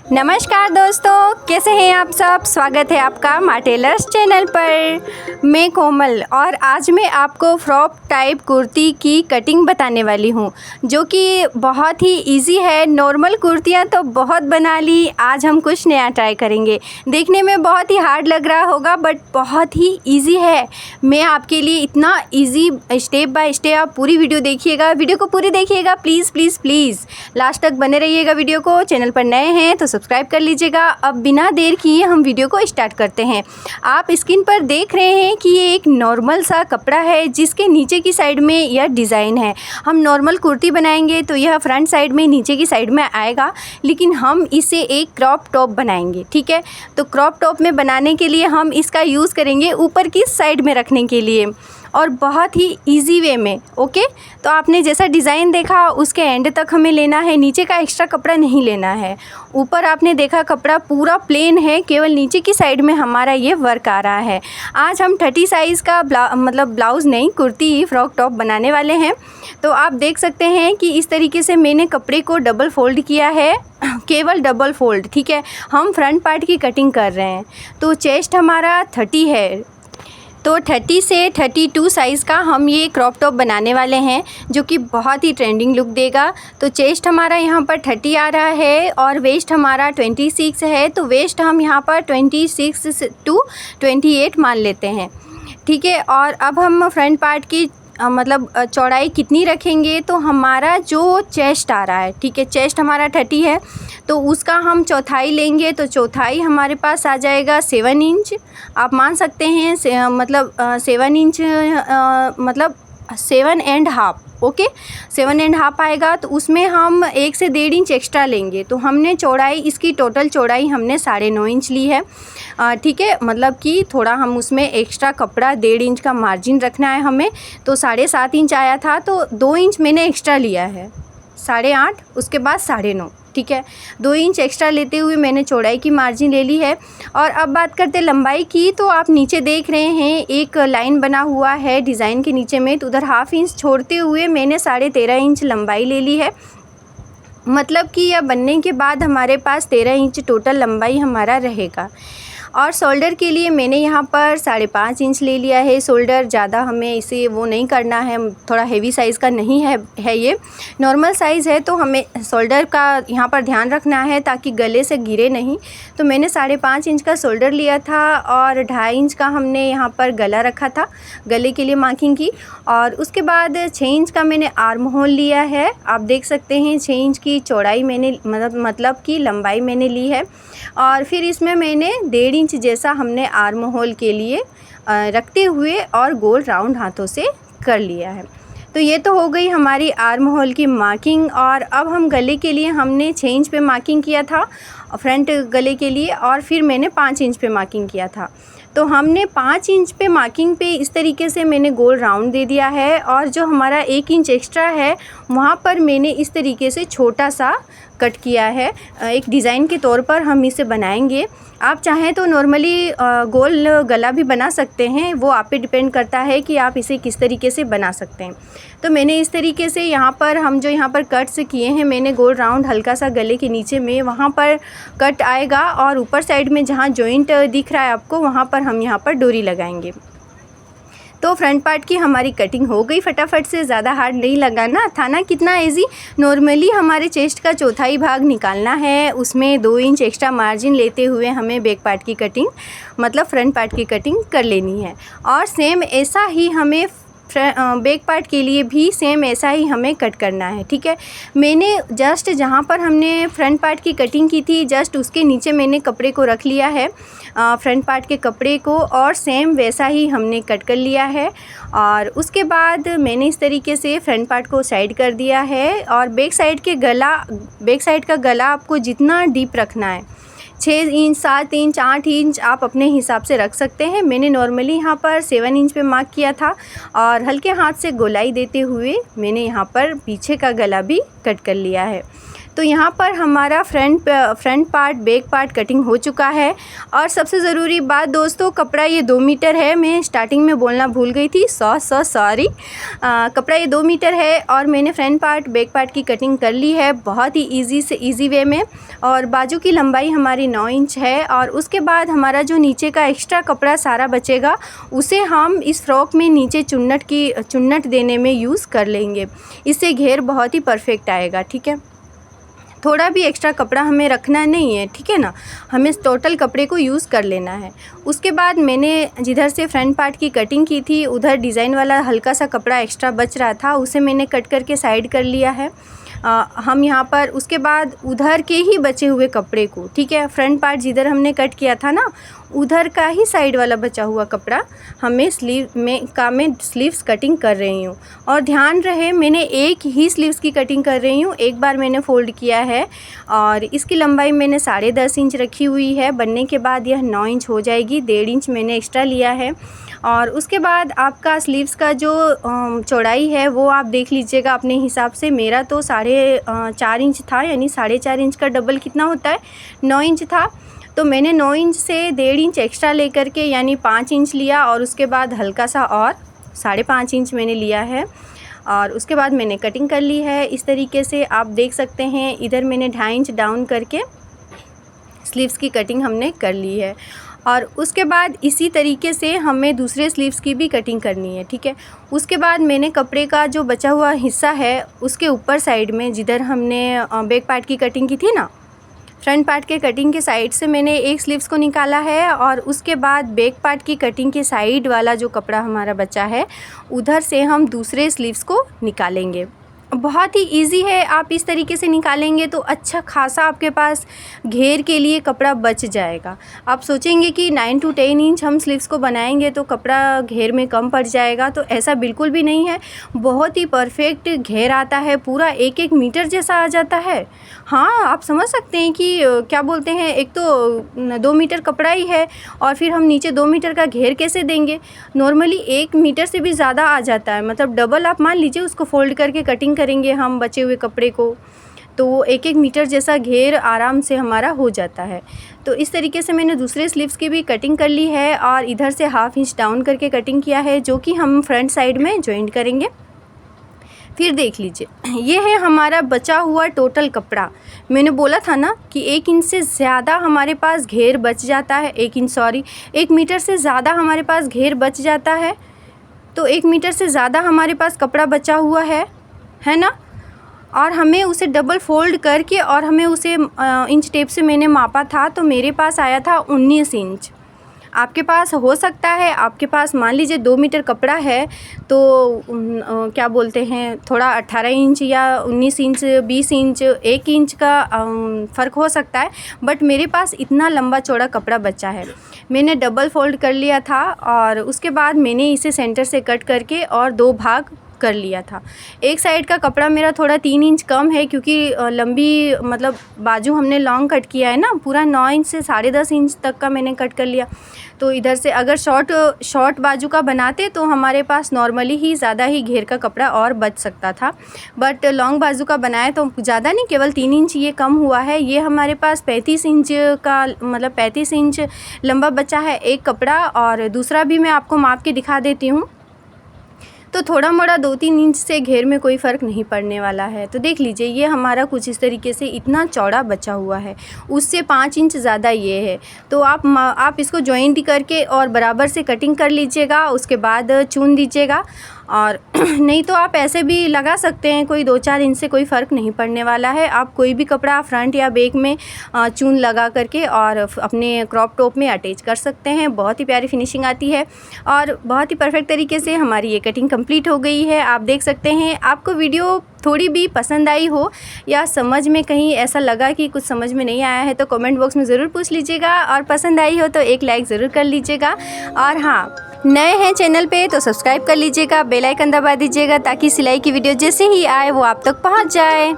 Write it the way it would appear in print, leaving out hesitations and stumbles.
नमस्कार दोस्तों, कैसे हैं आप सब। स्वागत है आपका माँ टेलर्स चैनल पर। मैं कोमल और आज मैं आपको फ्रॉक टाइप कुर्ती की कटिंग बताने वाली हूँ, जो कि बहुत ही इजी है। नॉर्मल कुर्तियाँ तो बहुत बना ली, आज हम कुछ नया ट्राई करेंगे। देखने में बहुत ही हार्ड लग रहा होगा बट बहुत ही इजी है। मैं आपके लिए इतना इजी स्टेप बाय स्टेप, आप पूरी वीडियो देखिएगा, वीडियो को पूरी देखिएगा प्लीज़ प्लीज़ प्लीज़, लास्ट तक बने रहिएगा वीडियो को। चैनल पर नए हैं तो सब्सक्राइब कर लीजिएगा। अब बिना देर किए हम वीडियो को स्टार्ट करते हैं। आप स्क्रीन पर देख रहे हैं कि ये एक नॉर्मल सा कपड़ा है जिसके नीचे की साइड में यह डिज़ाइन है। हम नॉर्मल कुर्ती बनाएंगे तो यह फ्रंट साइड में नीचे की साइड में आएगा, लेकिन हम इसे एक क्रॉप टॉप बनाएंगे। ठीक है, तो क्रॉप टॉप में बनाने के लिए हम इसका यूज़ करेंगे ऊपर की साइड में रखने के लिए, और बहुत ही इजी वे में। ओके, तो आपने जैसा डिज़ाइन देखा उसके एंड तक हमें लेना है, नीचे का एक्स्ट्रा कपड़ा नहीं लेना है। ऊपर आपने देखा कपड़ा पूरा प्लेन है, केवल नीचे की साइड में हमारा ये वर्क आ रहा है। आज हम 30 साइज़ का ब्लाउज़ नहीं, कुर्ती फ्रॉक टॉप बनाने वाले हैं। तो आप देख सकते हैं कि इस तरीके से मैंने कपड़े को डबल फोल्ड किया है, केवल डबल फोल्ड। ठीक है, हम फ्रंट पार्ट की कटिंग कर रहे हैं। तो चेस्ट हमारा 30 है, तो 30 से 32 साइज़ का हम ये क्रॉप टॉप बनाने वाले हैं, जो कि बहुत ही ट्रेंडिंग लुक देगा। तो चेस्ट हमारा यहाँ पर 30 आ रहा है और वेस्ट हमारा 26 है, तो वेस्ट हम यहाँ पर 26 to 28 मान लेते हैं। ठीक है, और अब हम फ्रंट पार्ट की चौड़ाई कितनी रखेंगे, तो हमारा जो चेस्ट आ रहा है, ठीक है, चेस्ट हमारा 30 है तो उसका हम चौथाई लेंगे। तो चौथाई हमारे पास आ जाएगा 7 इंच। आप मान सकते हैं 7 इंच, 7.5। ओके, 7.5 आएगा, तो उसमें हम 1 से 1.5 इंच एक्स्ट्रा लेंगे। तो हमने चौड़ाई, इसकी टोटल चौड़ाई हमने 9.5 इंच ली है। ठीक है, मतलब कि थोड़ा हम उसमें एक्स्ट्रा कपड़ा 1.5 इंच का मार्जिन रखना है हमें। तो 7.5 इंच आया था, तो 2 इंच मैंने एक्स्ट्रा लिया है, 8.5, उसके बाद 9.5। ठीक है, 2 इंच एक्स्ट्रा लेते हुए मैंने चौड़ाई की मार्जिन ले ली है। और अब बात करते हैं लंबाई की। तो आप नीचे देख रहे हैं एक लाइन बना हुआ है डिज़ाइन के नीचे में, तो उधर 1/2 इंच छोड़ते हुए मैंने 13.5 इंच लंबाई ले ली है। मतलब कि यह बनने के बाद हमारे पास 13 इंच टोटल लंबाई हमारा रहेगा। और शोल्डर के लिए मैंने यहाँ पर 5.5 इंच ले लिया है। शोल्डर ज़्यादा हमें इसे वो नहीं करना है, थोड़ा हेवी साइज़ का नहीं है ये नॉर्मल साइज़ है, तो हमें शोल्डर का यहाँ पर ध्यान रखना है ताकि गले से गिरे नहीं। तो मैंने 5.5 इंच का शोल्डर लिया था और 2.5 इंच का हमने यहाँ पर गला रखा था, गले के लिए मार्किंग की। और उसके बाद 6 इंच का मैंने आर्म होल लिया है। आप देख सकते हैं 6 इंच की चौड़ाई मैंने मतलब कि लंबाई मैंने ली है। और फिर इसमें मैंने 1.5 इंच जैसा हमने आर्म होल के लिए रखते हुए और गोल राउंड हाथों से कर लिया है। तो ये तो हो गई हमारी आर्म होल की मार्किंग। और अब हम गले के लिए हमने 6 इंच पे मार्किंग किया था फ्रंट गले के लिए, और फिर मैंने 5 इंच पे मार्किंग किया था। तो हमने 5 इंच पे मार्किंग पे इस तरीके से मैंने गोल राउंड दे दिया है। और जो हमारा 1 इंच एक्स्ट्रा है वहाँ पर मैंने इस तरीके से छोटा सा कट किया है, एक डिज़ाइन के तौर पर हम इसे बनाएंगे। आप चाहें तो नॉर्मली गोल गला भी बना सकते हैं, वो आप पे डिपेंड करता है कि आप इसे किस तरीके से बना सकते हैं। तो मैंने इस तरीके से यहाँ पर हम जो यहाँ पर कट्स किए हैं, मैंने गोल राउंड हल्का सा गले के नीचे में वहाँ पर कट आएगा, और ऊपर साइड में जहाँ जॉइंट दिख रहा है आपको वहाँ पर हम यहाँ पर डोरी लगाएंगे। तो फ्रंट पार्ट की हमारी कटिंग हो गई फटाफट से, ज़्यादा हार्ड नहीं लगाना था ना, कितना इजी। नॉर्मली हमारे चेस्ट का चौथाई भाग निकालना है, उसमें 2 इंच एक्स्ट्रा मार्जिन लेते हुए हमें बैक पार्ट की कटिंग फ्रंट पार्ट की कटिंग कर लेनी है। और सेम ऐसा ही हमें बैक पार्ट के लिए भी सेम ऐसा ही हमें कट करना है। ठीक है, मैंने जस्ट जहाँ पर हमने फ्रंट पार्ट की कटिंग की थी जस्ट उसके नीचे मैंने कपड़े को रख लिया है, फ्रंट पार्ट के कपड़े को, और सेम वैसा ही हमने कट कर लिया है। और उसके बाद मैंने इस तरीके से फ्रंट पार्ट को साइड कर दिया है। और बैक साइड का गला आपको जितना डीप रखना है, 6 इंच, 7 इंच, 8 इंच आप अपने हिसाब से रख सकते हैं। मैंने नॉर्मली यहाँ पर 7 इंच पे मार्क किया था, और हल्के हाथ से गोलाई देते हुए मैंने यहाँ पर पीछे का गला भी कट कर लिया है। तो यहाँ पर हमारा front part, back part cutting हो चुका है। और सबसे ज़रूरी बात दोस्तों, कपड़ा ये 2 मीटर है। मैं स्टार्टिंग में बोलना भूल गई थी, सॉरी। कपड़ा ये 2 मीटर है और मैंने फ्रंट पार्ट, बैक पार्ट की कटिंग कर ली है बहुत ही ईजी से ईजी वे में। और बाजू की लंबाई हमारी 9 इंच है। और उसके बाद हमारा जो नीचे का एक्स्ट्रा कपड़ा सारा बचेगा उसे हम इस फ्रॉक में नीचे चुन्नट देने में यूज़ कर लेंगे। इससे घेर बहुत ही परफेक्ट आएगा, ठीक है। थोड़ा भी एक्स्ट्रा कपड़ा हमें रखना नहीं है, ठीक है ना, हमें टोटल कपड़े को यूज़ कर लेना है। उसके बाद मैंने जिधर से फ्रंट पार्ट की कटिंग की थी उधर डिज़ाइन वाला हल्का सा कपड़ा एक्स्ट्रा बच रहा था, उसे मैंने कट करके साइड कर लिया है। हम यहाँ पर उसके बाद उधर के ही बचे हुए कपड़े को, ठीक है, फ्रंट पार्ट जिधर हमने कट किया था ना उधर का ही साइड वाला बचा हुआ कपड़ा मैं स्लीव्स कटिंग कर रही हूँ। और ध्यान रहे मैंने एक ही स्लीव्स की कटिंग कर रही हूँ, एक बार मैंने फ़ोल्ड किया है। और इसकी लंबाई मैंने 10.5 इंच रखी हुई है। बनने के बाद यह 9 इंच हो जाएगी, 1.5 इंच मैंने एक्स्ट्रा लिया है। और उसके बाद आपका स्लीव्स का जो चौड़ाई है वो आप देख लीजिएगा अपने हिसाब से। मेरा तो 4.5 इंच था, यानी 4.5 इंच का डबल कितना होता है, 9 इंच था। तो मैंने 9 इंच से 1.5 इंच एक्स्ट्रा लेकर के यानी 5 इंच लिया। और उसके बाद हल्का सा और 5.5 इंच मैंने लिया है। और उसके बाद मैंने कटिंग कर ली है इस तरीके से, आप देख सकते हैं। इधर मैंने 2.5 इंच डाउन करके स्लीव्स की कटिंग हमने कर ली है। और उसके बाद इसी तरीके से हमें दूसरे स्लीव्स की भी कटिंग करनी है, ठीक है। उसके बाद मैंने कपड़े का जो बचा हुआ हिस्सा है उसके ऊपर साइड में जिधर हमने बैक पार्ट की कटिंग की थी ना, फ्रंट पार्ट के कटिंग के साइड से मैंने एक स्लीव्स को निकाला है। और उसके बाद बैक पार्ट की कटिंग के साइड वाला जो कपड़ा हमारा बचा है उधर से हम दूसरे स्लीव्स को निकालेंगे। बहुत ही इजी है, आप इस तरीके से निकालेंगे तो अच्छा खासा आपके पास घेर के लिए कपड़ा बच जाएगा। आप सोचेंगे कि 9 to 10 इंच हम स्लीव्स को बनाएंगे तो कपड़ा घेर में कम पड़ जाएगा, तो ऐसा बिल्कुल भी नहीं है। बहुत ही परफेक्ट घेर आता है, पूरा 1-1 मीटर जैसा आ जाता है। हाँ, आप समझ सकते हैं कि क्या बोलते हैं, एक तो 2 मीटर कपड़ा ही है और फिर हम नीचे 2 मीटर का घेर कैसे देंगे। नॉर्मली 1 मीटर से भी ज़्यादा आ जाता है, मतलब डबल आप मान लीजिए उसको फ़ोल्ड करके कटिंग करेंगे हम बचे हुए कपड़े को, तो 1-1 मीटर जैसा घेर आराम से हमारा हो जाता है। तो इस तरीके से मैंने दूसरे स्लीव्स की भी कटिंग कर ली है और इधर से 1/2 इंच डाउन करके कटिंग किया है, जो कि हम फ्रंट साइड में जॉइंट करेंगे। फिर देख लीजिए, ये है हमारा बचा हुआ टोटल कपड़ा। मैंने बोला था ना कि 1 इंच से ज़्यादा हमारे पास घेर बच जाता है, 1 मीटर से ज़्यादा हमारे पास घेर बच जाता है। तो 1 मीटर से ज़्यादा हमारे पास कपड़ा बचा हुआ है ना। और हमें उसे डबल फोल्ड करके और हमें उसे इंच टेप से मैंने मापा था, तो मेरे पास आया था 19 इंच। आपके पास हो सकता है, आपके पास मान लीजिए 2 मीटर कपड़ा है तो क्या बोलते हैं, थोड़ा 18 इंच या 19 इंच, 20 इंच, 1 इंच का फ़र्क हो सकता है। बट मेरे पास इतना लंबा चौड़ा कपड़ा बचा है, मैंने डबल फोल्ड कर लिया था। और उसके बाद मैंने इसे सेंटर से कट करके और 2 भाग कर लिया था। एक साइड का कपड़ा मेरा थोड़ा 3 इंच कम है, क्योंकि लंबी मतलब बाजू हमने लॉन्ग कट किया है ना, पूरा 9 इंच से 10.5 इंच तक का मैंने कट कर लिया। तो इधर से अगर शॉर्ट बाजू का बनाते तो हमारे पास नॉर्मली ही ज़्यादा ही घेर का कपड़ा और बच सकता था, बट लॉन्ग बाजू का बनाया तो ज़्यादा नहीं, केवल 3 इंच ये कम हुआ है। ये हमारे पास 35 इंच का, मतलब 35 इंच लंबा बचा है एक कपड़ा। और दूसरा भी मैं आपको माप के दिखा देती हूँ। तो थोड़ा मोड़ा 2-3 इंच से घेर में कोई फ़र्क नहीं पड़ने वाला है। तो देख लीजिए, ये हमारा कुछ इस तरीके से इतना चौड़ा बचा हुआ है, उससे 5 इंच ज़्यादा ये है। तो आप इसको जॉइंट करके और बराबर से कटिंग कर लीजिएगा, उसके बाद चुन दीजिएगा। और नहीं तो आप ऐसे भी लगा सकते हैं, कोई 2-4 इंच से कोई फ़र्क नहीं पड़ने वाला है। आप कोई भी कपड़ा फ्रंट या बैक में चून लगा करके और अपने क्रॉप टॉप में अटैच कर सकते हैं। बहुत ही प्यारी फिनिशिंग आती है और बहुत ही परफेक्ट तरीके से हमारी ये कटिंग कंप्लीट हो गई है। आप देख सकते हैं। आपको वीडियो थोड़ी भी पसंद आई हो या समझ में कहीं ऐसा लगा कि कुछ समझ में नहीं आया है तो कमेंट बॉक्स में ज़रूर पूछ लीजिएगा, और पसंद आई हो तो एक लाइक ज़रूर कर लीजिएगा। और हाँ, नए हैं चैनल पे तो सब्सक्राइब कर लीजिएगा, बेल आइकन दबा दीजिएगा ताकि सिलाई की वीडियो जैसे ही आए वो आप तक पहुंच जाए।